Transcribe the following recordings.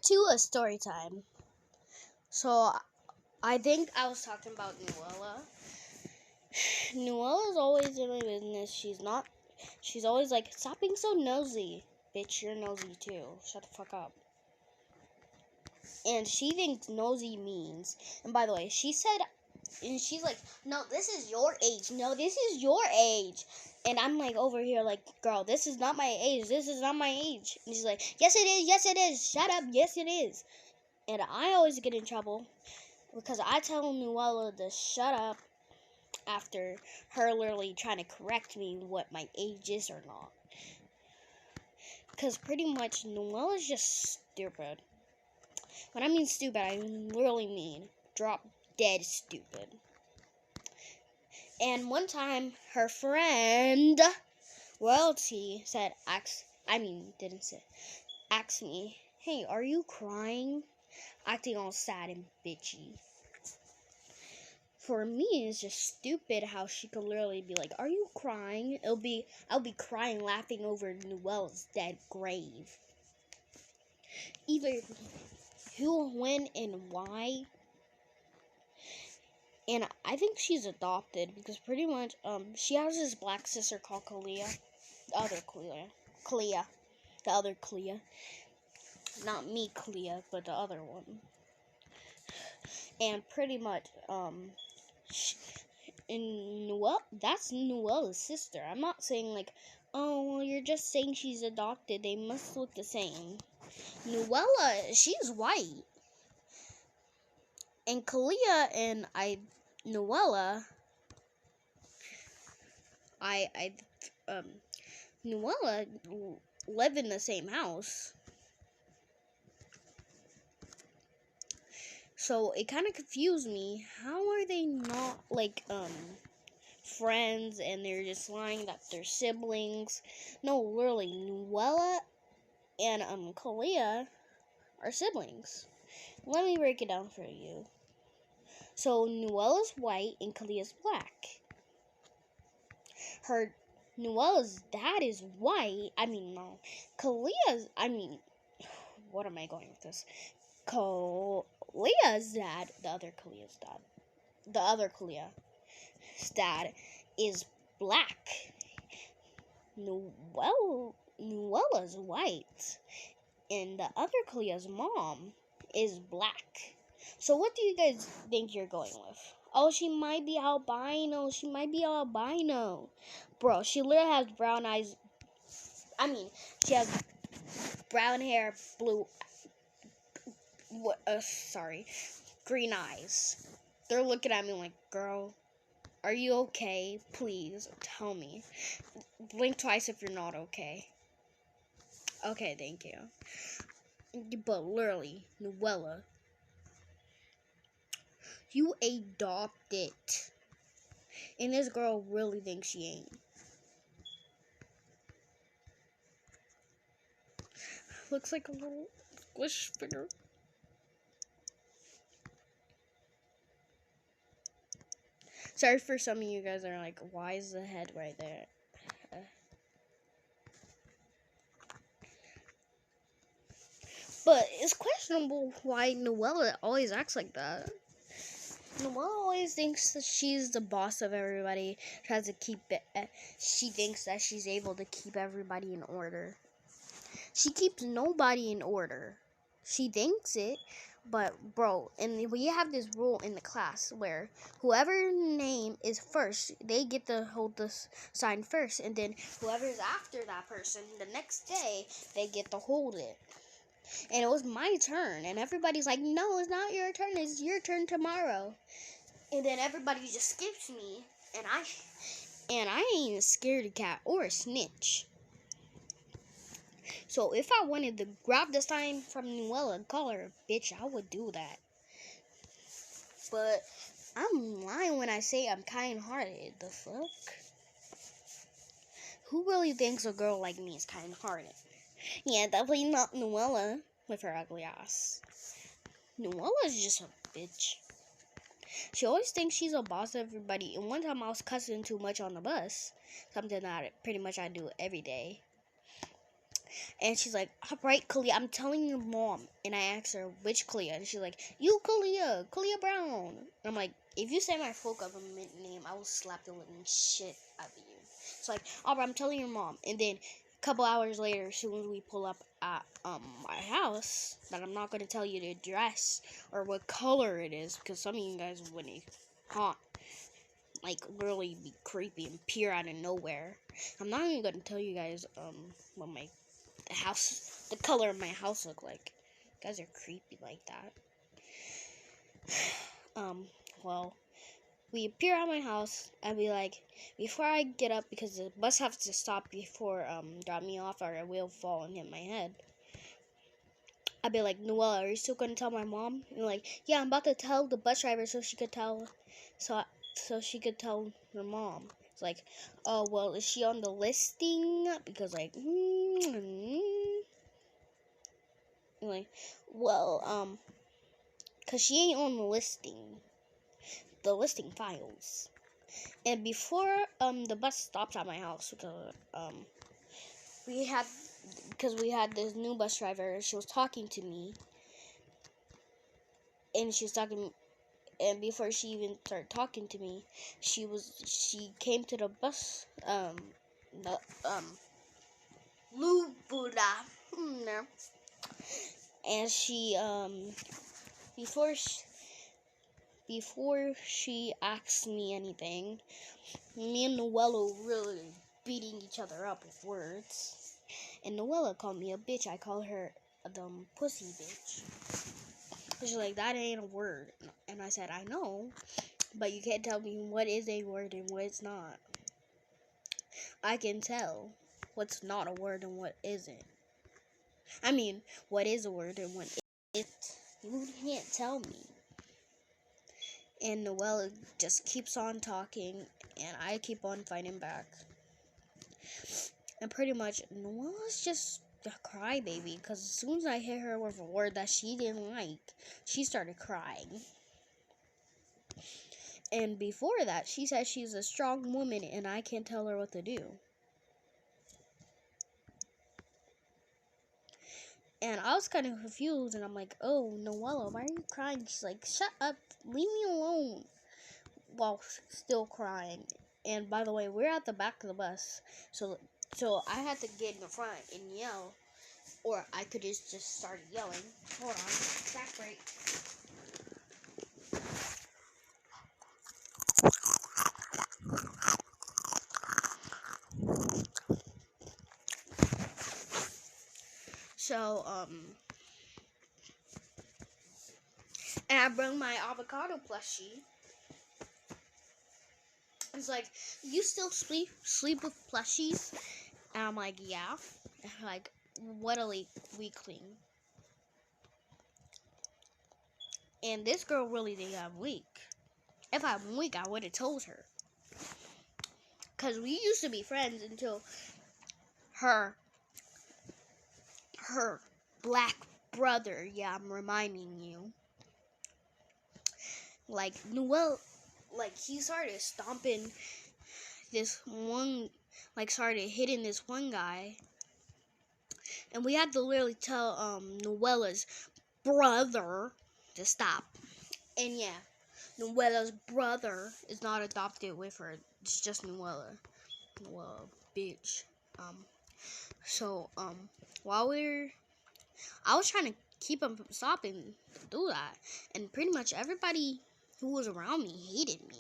to a story time. So, I think I was talking about Nuella. Nuella's always in my business. She's always like, stop being so nosy. Bitch, you're nosy too. Shut the fuck up. And she thinks nosy means, and by the way, she said, and she's like, no, this is your age. No, this is your age. And I'm like over here like, girl, this is not my age. This is not my age. And she's like, yes, it is. Yes, it is. Shut up. Yes, it is. And I always get in trouble because I tell Nuella to shut up after her literally trying to correct me what my age is or not. Because pretty much Nuella's just stupid. When I mean stupid, I literally mean drop dead stupid. And one time, her friend Royalty said, ask me, hey, are you crying? Acting all sad and bitchy. For me, it's just stupid how she could literally be like, are you crying? I'll be crying laughing over Nuella's dead grave. Either who, when, and why. And I think she's adopted because pretty much she has this black sister called Kalia. The other Clea. Not me Clea, but the other one. And pretty much that's Nuella's sister. I'm not saying like, oh, well, you're just saying she's adopted. They must look the same. Nuella, she's white. And Kalia and Nuella, Nuella live in the same house. So it kind of confused me. How are they not like friends and they're just lying that they're siblings? No, literally, Nuella and Kalia are siblings. Let me break it down for you. So Nuella's white and Kalia's black. Nuella's dad is white. What am I going with this? Kalia's dad, the other Kalia's dad is black. Nuella's white, and the other Kalia's mom is black. So what do you guys think you're going with? Oh, she might be albino. Bro, she literally has brown eyes. She has brown hair, green eyes. They're looking at me like, girl, are you okay? Please, tell me. Blink twice if you're not okay. Okay, thank you. But literally, Nuella, you adopted. And this girl really thinks she ain't. Looks like a little squish figure. Sorry for some of you guys that are like, why is the head right there? But it's questionable why Nuella always acts like that. Noelle always thinks that she's the boss of everybody. She thinks that she's able to keep everybody in order. She keeps nobody in order. She thinks it, but bro, and we have this rule in the class where whoever's name is first, they get to hold the sign first, and then whoever's after that person, the next day, they get to hold it. And it was my turn, and everybody's like, no, it's not your turn, it's your turn tomorrow. And then everybody just skips me, and I ain't a scaredy cat or a snitch. So if I wanted to grab the sign from Nuella and call her a bitch, I would do that. But I'm lying when I say I'm kind-hearted. The fuck? Who really thinks a girl like me is kind-hearted? Yeah, definitely not Nuella with her ugly ass. Nuella's just a bitch. She always thinks she's a boss of everybody. And one time I was cussing too much on the bus. Something that pretty much I do every day. And she's like, all right, Kalia, I'm telling your mom. And I asked her, which Kalia? And she's like, you, Kalia Brown. And I'm like, if you say my full government name, I will slap the living shit out of you. It's like, all right, I'm telling your mom. And then a couple hours later, as soon as we pull up at my house, that I'm not going to tell you the address or what color it is, because some of you guys wouldn't like really be creepy and peer out of nowhere. I'm not even going to tell you guys what the color of my house look like. You guys are creepy like that. Well, we appear at my house and be like, before I get up, because the bus has to stop before drop me off or I will fall and hit my head. I'd be like, Noella, are you still gonna tell my mom? And like, yeah, I'm about to tell the bus driver so she could tell her mom. It's like, oh well, is she on the listing? Because like, like, well, cause she ain't on the listing files. And before the bus stops at my house, we had this new bus driver. She was talking to me, and and before she even started talking to me, she came to the bus Lubula, and she before she asked me anything, me and Noella really beating each other up with words. And Noella called me a bitch. I call her a dumb pussy bitch. She's like, that ain't a word. And I said, I know, but you can't tell me what is a word and what it's not. I can tell what's not a word and what isn't. I mean, what is a word and what isn't. You can't tell me. And Noella just keeps on talking, and I keep on fighting back. And pretty much, Noella's just a crybaby, because as soon as I hit her with a word that she didn't like, she started crying. And before that, she said she's a strong woman, and I can't tell her what to do. And I was kind of confused, and I'm like, oh, Noella, why are you crying? She's like, shut up, leave me alone, while still crying. And by the way, we're at the back of the bus, so I had to get in the front and yell, or I could just start yelling. Hold on, back break. So, and I brought my avocado plushie. It's like, you still sleep with plushies? And I'm like, yeah. And like, what a weakling. And this girl really think I'm weak. If I'm weak, I would have told her. Because we used to be friends until her black brother, yeah, I'm reminding you. Like, Noelle, like, he started stomping this one, like, started hitting this one guy. And we had to literally tell Noella's brother to stop. And yeah, Noella's brother is not adopted with her. It's just Noella. Noella, bitch. So, while I was trying to keep him from stopping to do that. And pretty much everybody who was around me hated me.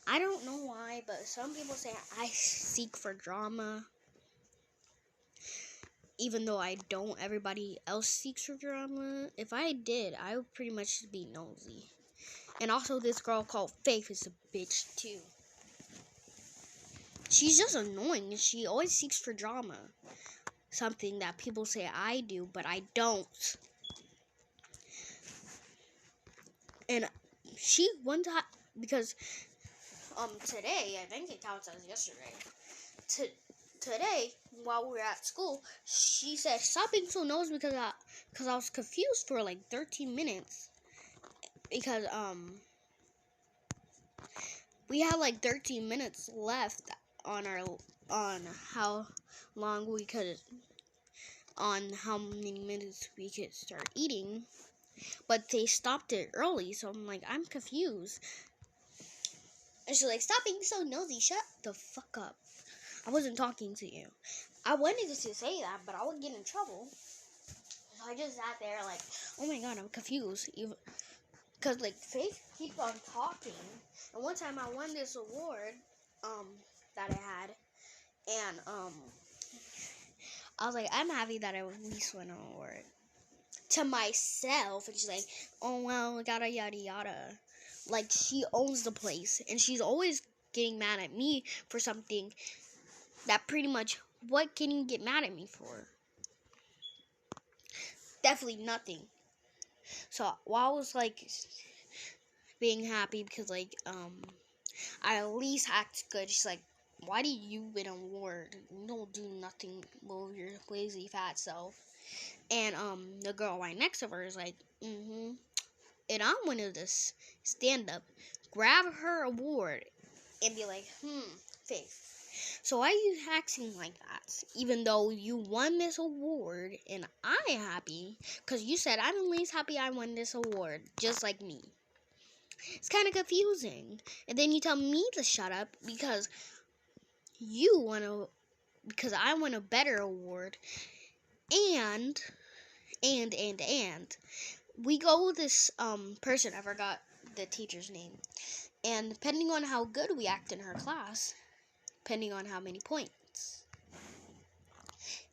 I don't know why, but some people say I seek for drama. Even though I don't, everybody else seeks for drama. If I did, I would pretty much be nosy. And also, this girl called Faith is a bitch, too. She's just annoying. She always seeks for drama. Something that people say I do, but I don't. And she, one time, because, today, I think it counts as yesterday. Today, while we were at school, she said, stop being so nosy, because I was confused for like 13 minutes. Because, we had like 13 minutes left on how long we could on how many minutes we could start eating, but they stopped it early, so I'm like, I'm confused. And she's like, stop being so nosy, shut the fuck up. I wasn't talking to you. I wanted to say that, but I would get in trouble. So I just sat there like, oh my god, I'm confused. Because like Faith keeps on talking. And one time I won this award that I had. And I was like, I'm happy that I at least won an award. To myself. And she's like, oh well, yada yada yada. Like she owns the place. And she's always getting mad at me for something that pretty much, what can you get mad at me for? Definitely nothing. So while I was like being happy because like I at least act good, she's like, why do you win an award? You don't do nothing with your lazy fat self. And the girl right next to her is like, and I'm one of this stand up, grab her award and be like, Faith, so why are you acting like that? Even though you won this award and I'm happy, because you said I'm at least happy I won this award, just like me. It's kind of confusing. And then you tell me to shut up because because I won a better award. And we go with this person, I forgot the teacher's name. And depending on how good we act in her class, depending on how many points.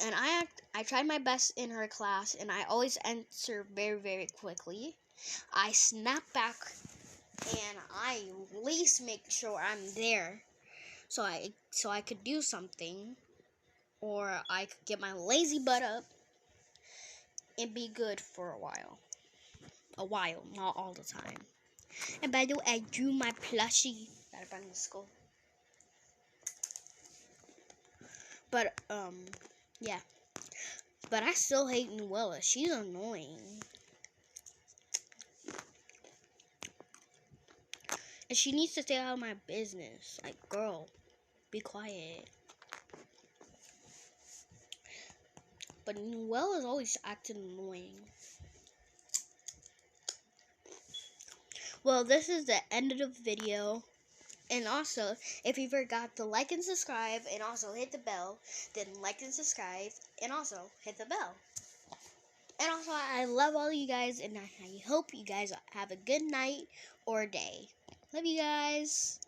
And I tried my best in her class, and I always answer very, very quickly. I snap back, and I at least make sure I'm there, so I could do something, or I could get my lazy butt up and be good for a while. Not all the time. And by the way, I drew my plushie that I brought to school. But yeah. But I still hate Noella. She's annoying. And she needs to stay out of my business. Like, girl, be quiet. But Noella's always acting annoying. Well, this is the end of the video. And also, if you forgot to like and subscribe, and also hit the bell, then like and subscribe, and also hit the bell. And also, I love all you guys, and I hope you guys have a good night or day. Love you guys.